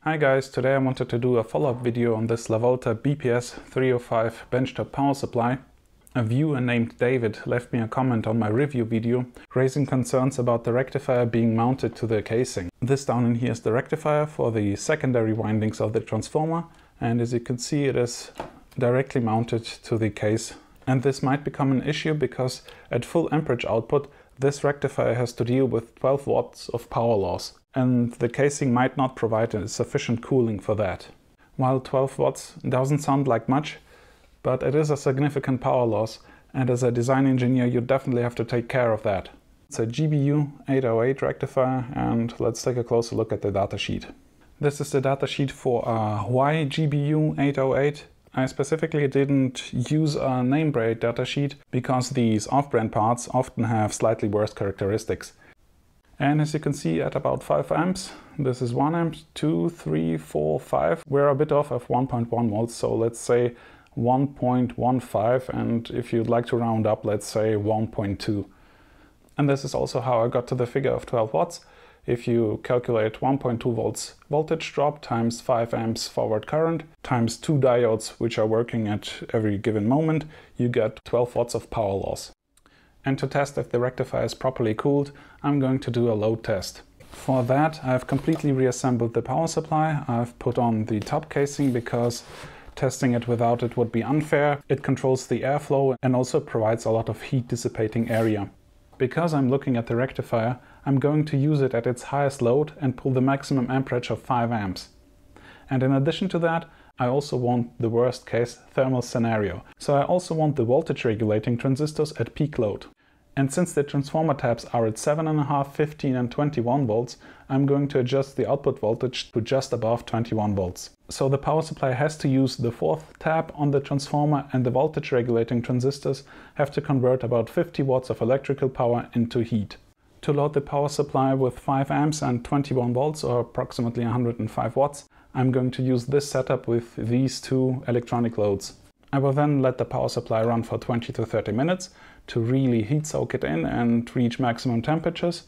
Hi guys, today I wanted to do a follow-up video on this Lavolta BPS-305 benchtop power supply. A viewer named David left me a comment on my review video, raising concerns about the rectifier being mounted to the casing. This down in here is the rectifier for the secondary windings of the transformer, and as you can see it is directly mounted to the case. And this might become an issue because at full amperage output this rectifier has to deal with 12 watts of power loss, and the casing might not provide sufficient cooling for that. While 12 watts doesn't sound like much, but it is a significant power loss, and as a design engineer you definitely have to take care of that. It's a GBU 808 rectifier, and let's take a closer look at the datasheet. This is the datasheet for why GBU 808. I specifically didn't use a name braid datasheet because these off-brand parts often have slightly worse characteristics. And as you can see, at about 5 amps, this is 1 amp, 2, 3, 4, 5. We're a bit off of 1.1 volts, so let's say 1.15, and if you'd like to round up, let's say 1.2. And this is also how I got to the figure of 12 watts. If you calculate 1.2 volts voltage drop times 5 amps forward current times 2 diodes which are working at every given moment, you get 12 watts of power loss. And to test if the rectifier is properly cooled, I'm going to do a load test. For that I've completely reassembled the power supply. I've put on the top casing because testing it without it would be unfair. It controls the airflow and also provides a lot of heat dissipating area. Because I'm looking at the rectifier, I'm going to use it at its highest load and pull the maximum amperage of 5 amps. And in addition to that, I also want the worst case thermal scenario. So I also want the voltage regulating transistors at peak load. And since the transformer taps are at 7.5, 15 and 21 volts, I'm going to adjust the output voltage to just above 21 volts. So the power supply has to use the 4th tap on the transformer, and the voltage regulating transistors have to convert about 50 watts of electrical power into heat. To load the power supply with 5 amps and 21 volts, or approximately 105 watts, I'm going to use this setup with these two electronic loads. I will then let the power supply run for 20 to 30 minutes to really heat soak it in and reach maximum temperatures.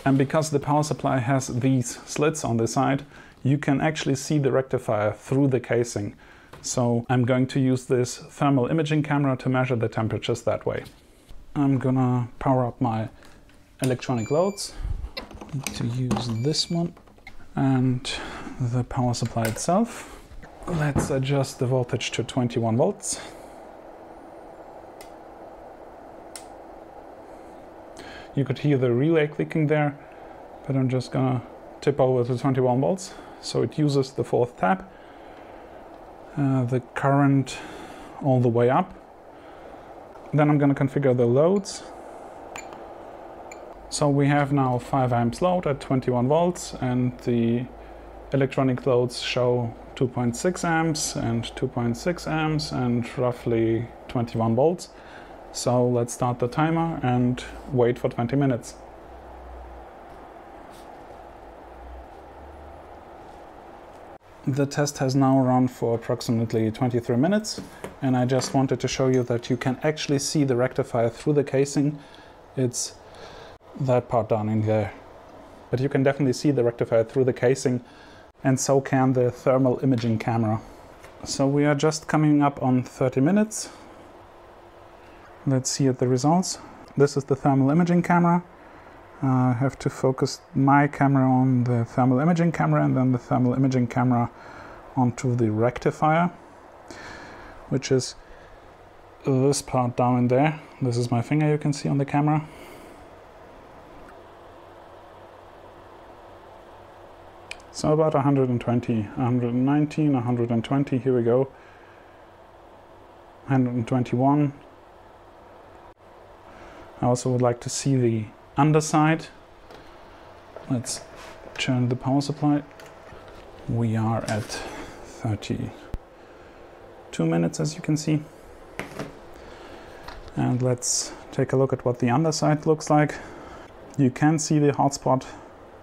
And because the power supply has these slits on the side, you can actually see the rectifier through the casing. So I'm going to use this thermal imaging camera to measure the temperatures that way. I'm gonna power up my electronic loads. To use this one and the power supply itself. Let's adjust the voltage to 21 volts. You could hear the relay clicking there, but I'm just gonna tip over to 21 volts. So it uses the 4th tap. The current all the way up. Then I'm gonna configure the loads. So we have now 5 amps load at 21 volts, and the electronic loads show 2.6 amps and 2.6 amps and roughly 21 volts. So let's start the timer and wait for 20 minutes. The test has now run for approximately 23 minutes, and I just wanted to show you that you can actually see the rectifier through the casing. It's that part down in there. But you can definitely see the rectifier through the casing, and so can the thermal imaging camera. So we are just coming up on 30 minutes. Let's see at the results. This is the thermal imaging camera. I have to focus my camera on the thermal imaging camera and then the thermal imaging camera onto the rectifier, which is this part down in there. This is my finger, you can see on the camera. So about 120, 119, 120, here we go. 121. I also would like to see the underside. Let's turn the power supply. We are at 32 minutes, as you can see. And let's take a look at what the underside looks like. You can see the hotspot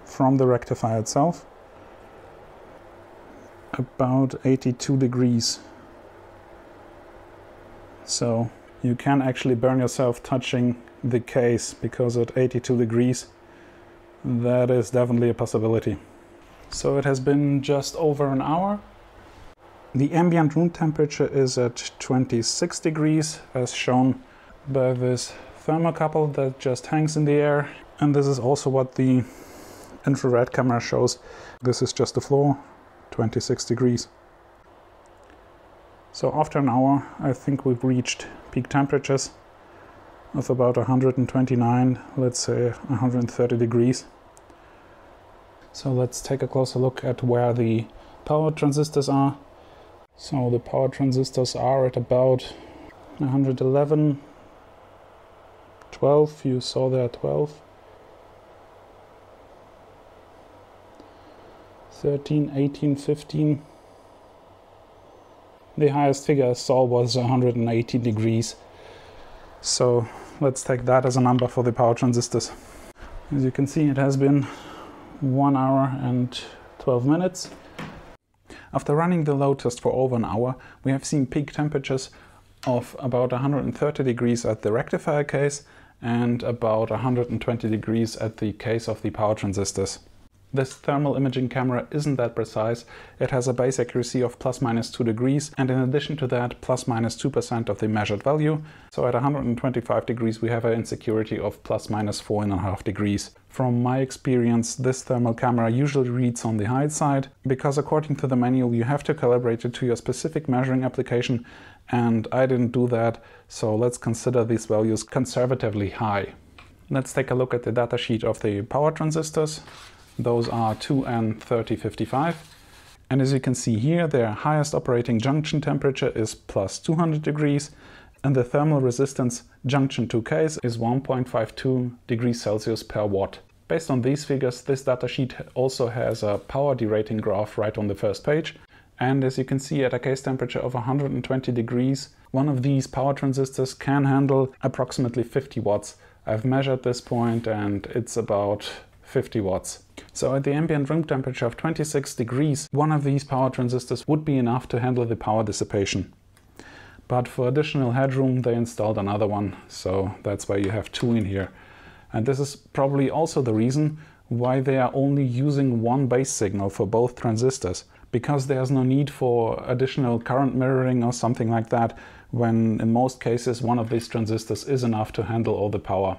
from the rectifier itself. About 82 degrees. So you can actually burn yourself touching the case, because at 82 degrees that is definitely a possibility. So it has been just over an hour. The ambient room temperature is at 26 degrees, as shown by this thermocouple that just hangs in the air. And this is also what the infrared camera shows. This is just the floor, 26 degrees. So after an hour, I think we've reached peak temperatures of about 129, let's say 130 degrees. So let's take a closer look at where the power transistors are. So the power transistors are at about 111, 12, you saw there 12, 13, 18, 15. The highest figure I saw was 118 degrees. So let's take that as a number for the power transistors. As you can see, it has been 1 hour and 12 minutes. After running the load test for over an hour, we have seen peak temperatures of about 130 degrees at the rectifier case and about 120 degrees at the case of the power transistors. This thermal imaging camera isn't that precise. It has a base accuracy of ±2 degrees, and in addition to that, ±2% of the measured value. So at 125 degrees we have an insecurity of ±4.5 degrees. From my experience, this thermal camera usually reads on the high side, because according to the manual you have to calibrate it to your specific measuring application, and I didn't do that, so let's consider these values conservatively high. Let's take a look at the datasheet of the power transistors. Those are 2N3055, and as you can see here, their highest operating junction temperature is +200 degrees, and the thermal resistance junction to case is 1.52 degrees Celsius per watt. Based on these figures, this datasheet also has a power derating graph right on the first page, and as you can see, at a case temperature of 120 degrees, one of these power transistors can handle approximately 50 watts. I've measured this point and it's about 50 watts. So at the ambient room temperature of 26 degrees, one of these power transistors would be enough to handle the power dissipation. But for additional headroom, they installed another one, so that's why you have two in here. And this is probably also the reason why they are only using one base signal for both transistors, because there's no need for additional current mirroring or something like that, when in most cases one of these transistors is enough to handle all the power.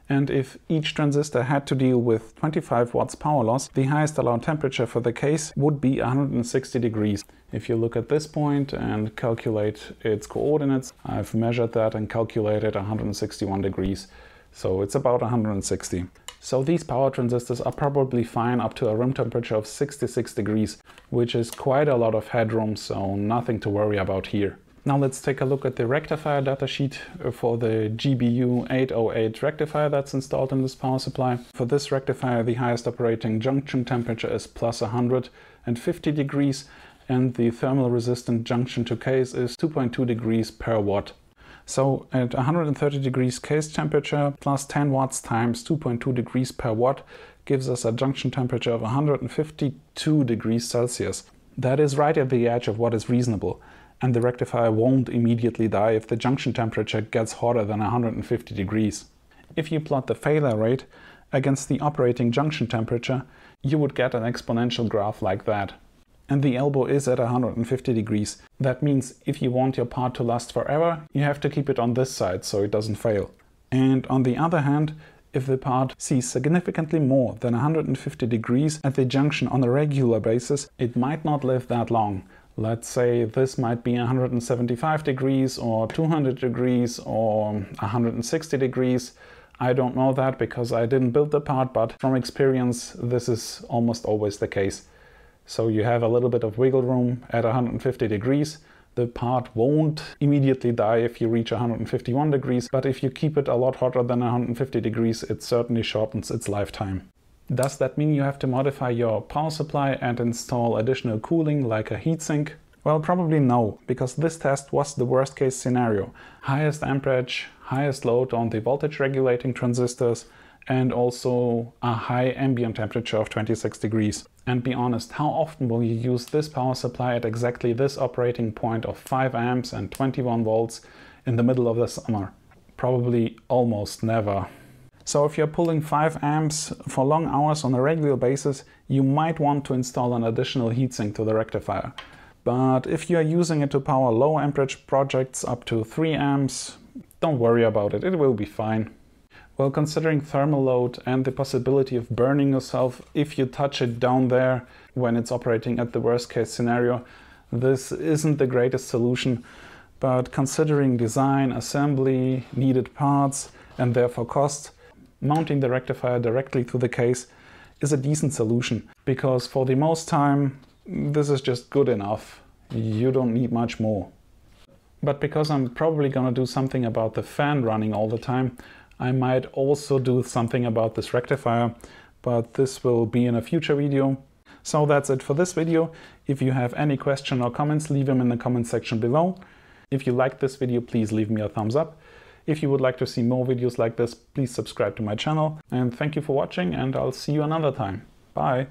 And if each transistor had to deal with 25 watts power loss, the highest allowed temperature for the case would be 160 degrees. If you look at this point and calculate its coordinates, I've measured that and calculated 161 degrees. So it's about 160. So these power transistors are probably fine up to a room temperature of 66 degrees, which is quite a lot of headroom, so nothing to worry about here. Now let's take a look at the rectifier datasheet for the GBU 808 rectifier that's installed in this power supply. For this rectifier, the highest operating junction temperature is +150 degrees, and the thermal resistant junction to case is 2.2 degrees per watt. So at 130 degrees case temperature plus 10 watts times 2.2 degrees per watt gives us a junction temperature of 152 degrees Celsius. That is right at the edge of what is reasonable. And the rectifier won't immediately die if the junction temperature gets hotter than 150 degrees. If you plot the failure rate against the operating junction temperature, you would get an exponential graph like that. And the elbow is at 150 degrees. That means if you want your part to last forever, you have to keep it on this side so it doesn't fail. And on the other hand, if the part sees significantly more than 150 degrees at the junction on a regular basis, it might not live that long. Let's say this might be 175 degrees or 200 degrees or 160 degrees. I don't know that because I didn't build the part, but from experience this is almost always the case. So you have a little bit of wiggle room at 150 degrees. The part won't immediately die if you reach 151 degrees, but if you keep it a lot hotter than 150 degrees, it certainly shortens its lifetime. Does that mean you have to modify your power supply and install additional cooling like a heatsink? Well, probably no, because this test was the worst case scenario. Highest amperage, highest load on the voltage regulating transistors, and also a high ambient temperature of 26 degrees. And be honest, how often will you use this power supply at exactly this operating point of 5 amps and 21 volts in the middle of the summer? Probably almost never. So if you're pulling 5 amps for long hours on a regular basis, you might want to install an additional heatsink to the rectifier. But if you are using it to power low amperage projects up to 3 amps, don't worry about it, it will be fine. Well, considering thermal load and the possibility of burning yourself if you touch it down there when it's operating at the worst case scenario, this isn't the greatest solution. But considering design, assembly, needed parts, and therefore cost, mounting the rectifier directly to the case is a decent solution, because for the most time this is just good enough. You don't need much more. But because I'm probably gonna do something about the fan running all the time, I might also do something about this rectifier, but this will be in a future video. So that's it for this video. If you have any question or comments, leave them in the comment section below. If you liked this video, please leave me a thumbs up. If you would like to see more videos like this, please subscribe to my channel. And thank you for watching, and I'll see you another time. Bye!